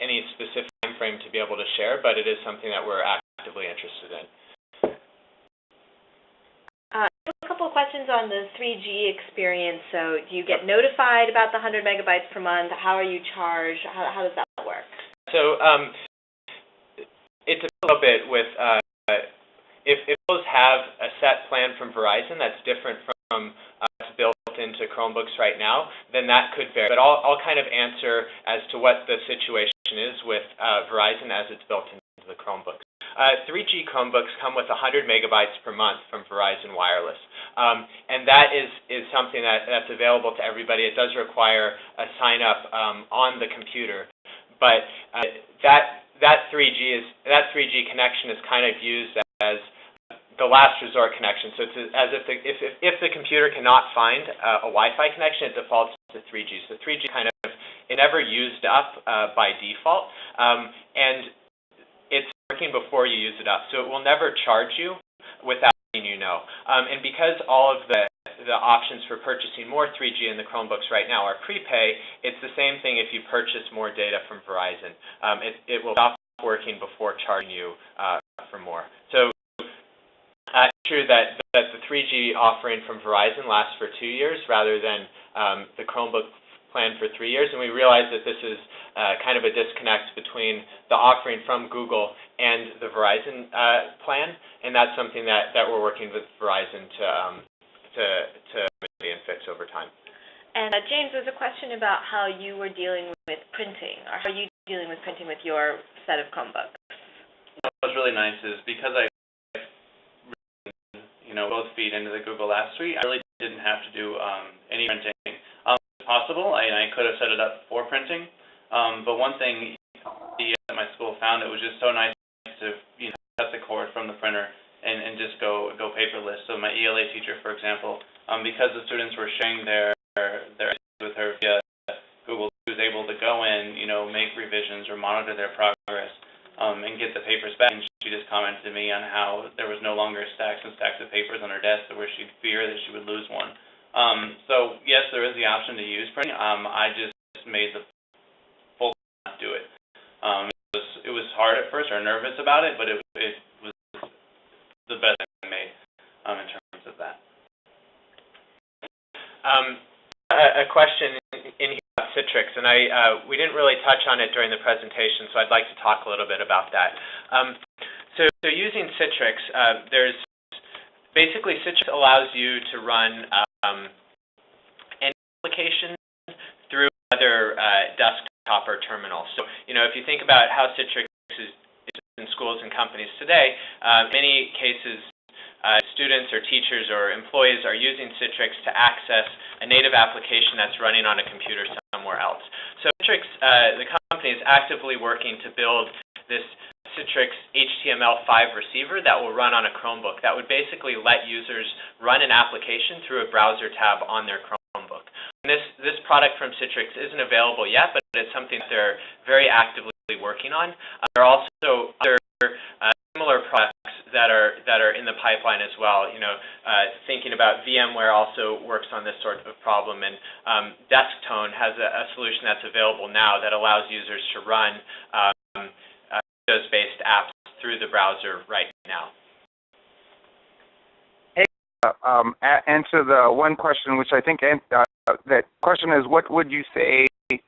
any specific time frame to be able to share, but it is something that we're actively interested in. A couple of questions on the 3G experience. So do you get notified about the 100 megabytes per month? How are you charged? How does that work? So it's a little bit with, if those have a set plan from Verizon that's different from what's built into Chromebooks right now, then that could vary. But I'll kind of answer as to what the situation is with Verizon as it's built into the Chromebooks. 3G Chromebooks come with 100 megabytes per month from Verizon Wireless. And that is something that's available to everybody. It does require a sign-up on the computer. But that 3G connection is kind of used as the last resort connection. So it's as if the computer cannot find a Wi-Fi connection, it defaults to 3G. So 3G kind of, it never used up by default. And it's working before you use it up. So it will never charge you without letting you know. And because all of the options for purchasing more 3G in the Chromebooks right now are prepay, it's the same thing if you purchase more data from Verizon. It will stop working before charging you for more. So it's true that the 3G offering from Verizon lasts for 2 years rather than the Chromebook plan for 3 years, and we realize that this is kind of a disconnect between the offering from Google and the Verizon plan, and that's something that we're working with Verizon to remedy and fix over time. And James, there's a question about how you were dealing with printing, or how are you dealing with printing with your set of Chromebooks? What's really nice is because I both feed into the Google Apps Suite, I really didn't have to do any printing. Possible, and I could have set it up for printing, but one thing at my school found, it was just so nice to cut the cord from the printer and just go paperless. So my ELA teacher, for example, because the students were sharing their with her via Google, she was able to go in, make revisions or monitor their progress, and get the papers back. And she just commented to me on how there was no longer stacks and stacks of papers on her desk, where she'd fear that she would lose one. So yes, there is the option to use printing. I just made the full do it. It was hard at first, or nervous about it, but it was the best I made in terms of that. A question in here about Citrix, and we didn't really touch on it during the presentation, so I'd like to talk a little bit about that. So using Citrix, basically Citrix allows you to run any application through other desktop or terminal. So, if you think about how Citrix is in schools and companies today, in many cases, students or teachers or employees are using Citrix to access a native application that's running on a computer somewhere else. So Citrix, the company, is actively working to build this Citrix HTML5 receiver that will run on a Chromebook that would basically let users run an application through a browser tab on their Chromebook. And this product from Citrix isn't available yet, but it's something that they're very actively working on. There are also other similar products that are in the pipeline as well. Thinking about VMware also works on this sort of problem, and Desktone has a solution that's available now that allows users to run Windows-based apps through the browser right now. Hey, answer the one question, which I think that question is, what would you say the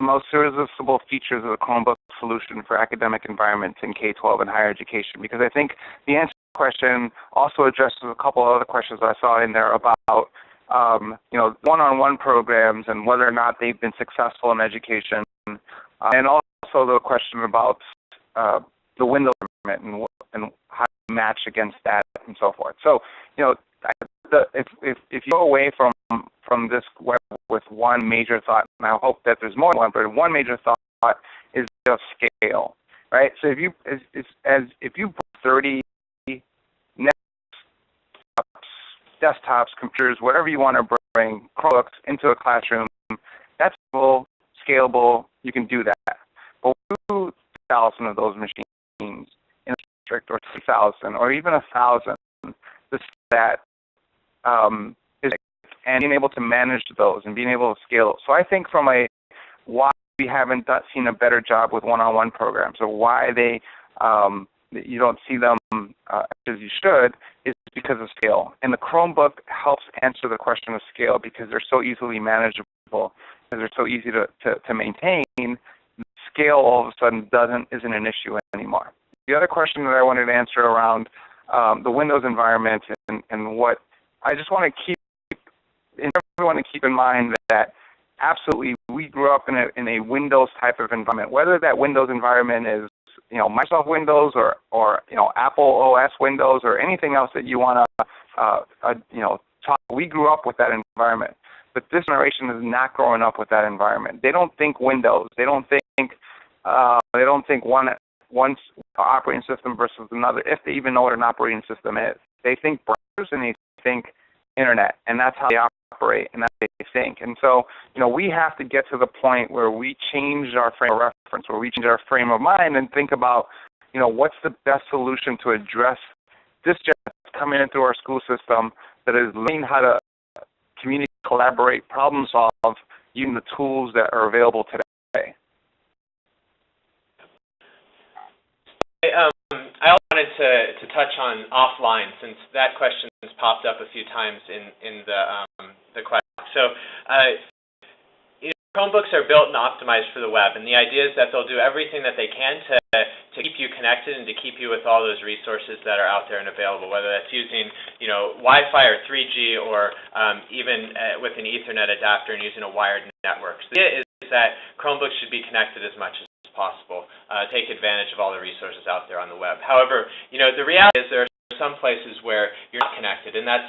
most irresistible features of the Chromebook solution for academic environments in K-12 and higher education? Because I think the answer to the question also addresses a couple of other questions I saw in there about one-on-one programs and whether or not they've been successful in education, and also the question about the Windows environment and how to match against that and so forth. So, if you go away from this web with one major thought, and I hope that there's more than one, but one major thought is just scale, right? So if you put 30 desktops, computers, whatever you want to bring, Chromebooks into a classroom, that's full scalable, you can do that. But 2,000 of those machines in a district, or 3,000, or even 1,000, that is, and being able to manage those and being able to scale. So I think from a why we haven't seen a better job with one-on-one programs, or why you don't see them as you should, is because of scale. And the Chromebook helps answer the question of scale because they're so easily manageable, because they're so easy to maintain. Scale all of a sudden isn't an issue anymore. The other question that I wanted to answer around the Windows environment and what I just want to everyone to keep in mind that absolutely we grew up in a Windows type of environment. Whether that Windows environment is Microsoft Windows or Apple OS Windows or anything else that you want to talk. We grew up with that environment, but this generation is not growing up with that environment. They don't think Windows. They don't think one operating system versus another, if they even know what an operating system is. They think browsers and they think internet, and that's how they operate, and that's how they think. And so, we have to get to the point where we change our frame of reference, where we change our frame of mind and think about, what's the best solution to address this just coming in through our school system that is learning how to communicate, collaborate, problem solve using the tools that are available today. I also wanted to touch on offline, since that question has popped up a few times in the question. So, Chromebooks are built and optimized for the web, and the idea is that they'll do everything that they can to keep you connected and to keep you with all those resources that are out there and available, whether that's using Wi-Fi or 3G, or even with an Ethernet adapter and using a wired network. So the idea is that Chromebooks should be connected as much as possible, take advantage of all the resources out there on the web. However, the reality is there are some places where you're not connected, and that's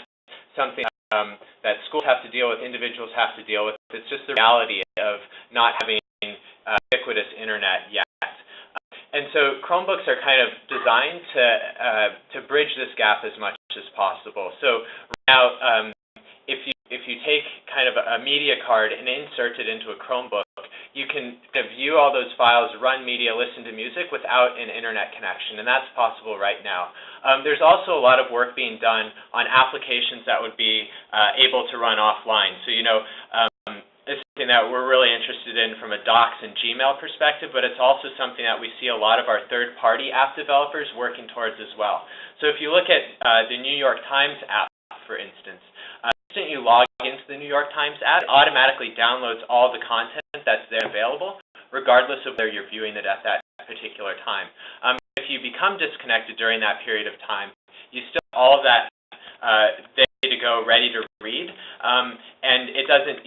something that schools have to deal with, individuals have to deal with. It's just the reality of not having ubiquitous internet yet. And so Chromebooks are kind of designed to bridge this gap as much as possible. So right now, if you take kind of a media card and insert it into a Chromebook, you can view all those files, run media, listen to music without an internet connection, and that's possible right now. There's also a lot of work being done on applications that would be able to run offline. So, it's something that we're really interested in from a Docs and Gmail perspective, but it's also something that we see a lot of our third-party app developers working towards as well. So if you look at the New York Times app, for instance, you log into the New York Times app, it automatically downloads all the content that's there available, regardless of whether you're viewing it at that particular time. If you become disconnected during that period of time, you still have all of that ready to go, ready to read, and it doesn't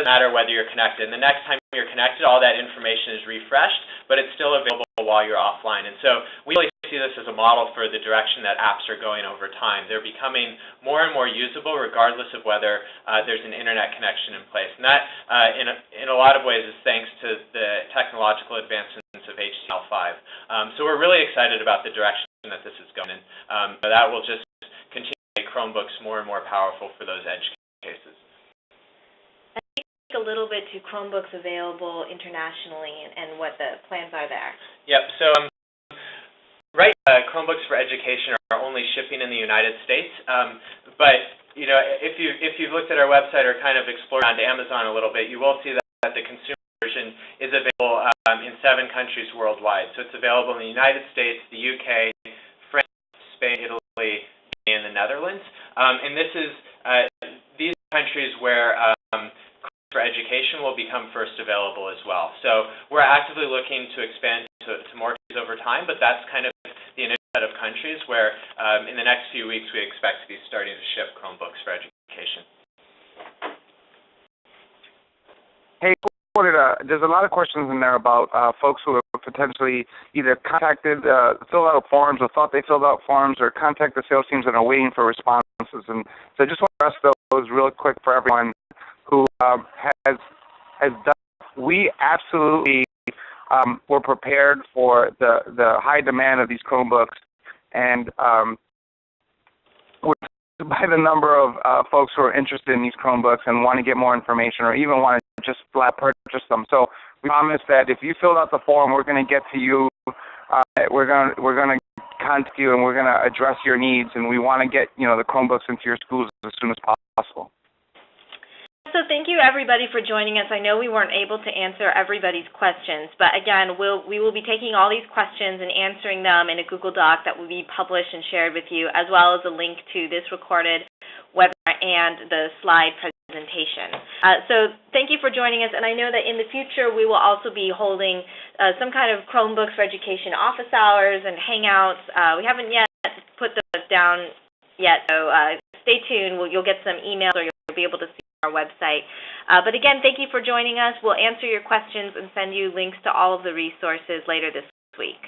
matter whether you're connected. And the next time you're connected, all that information is refreshed, but it's still available while you're offline. And so we really see this as a model for the direction that apps are going over time. They're becoming more and more usable, regardless of whether there's an internet connection in place. And that, in a lot of ways, is thanks to the technological advancements of HTML5. So we're really excited about the direction that this is going in. That will just continue to make Chromebooks more and more powerful for those edge cases. A little bit to Chromebooks available internationally and what the plans are there. Yep. So Chromebooks for education are only shipping in the United States, but if you've looked at our website or kind of explored on Amazon a little bit, you will see that the consumer version is available in 7 countries worldwide. So it's available in the United States, the UK, France, Spain, Italy, and the Netherlands. And this is these countries where for education will become first available as well. So we're actively looking to expand to more countries over time, but that's kind of the initial set of countries where in the next few weeks we expect to be starting to ship Chromebooks for education. Hey, there's a lot of questions in there about folks who have potentially either contacted, filled out forms, or thought they filled out forms, or contact the sales teams and are waiting for responses. And so I just want to address those real quick for everyone who has done. We absolutely were prepared for the high demand of these Chromebooks, and by the number of folks who are interested in these Chromebooks and want to get more information or even want to just flat purchase them. So We promise that if you filled out the form, we're going to get to you. We're going to contact you, and we're going to address your needs. And we want to get the Chromebooks into your schools as soon as possible. So thank you, everybody, for joining us. I know we weren't able to answer everybody's questions, but again, we will be taking all these questions and answering them in a Google Doc that will be published and shared with you, as well as a link to this recorded webinar and the slide presentation. So thank you for joining us, and I know that in the future we will also be holding some kind of Chromebooks for Education office hours and hangouts. We haven't yet put those down yet, so stay tuned. You'll get some emails, or you'll be able to see our website. But again, thank you for joining us. We'll answer your questions and send you links to all of the resources later this week.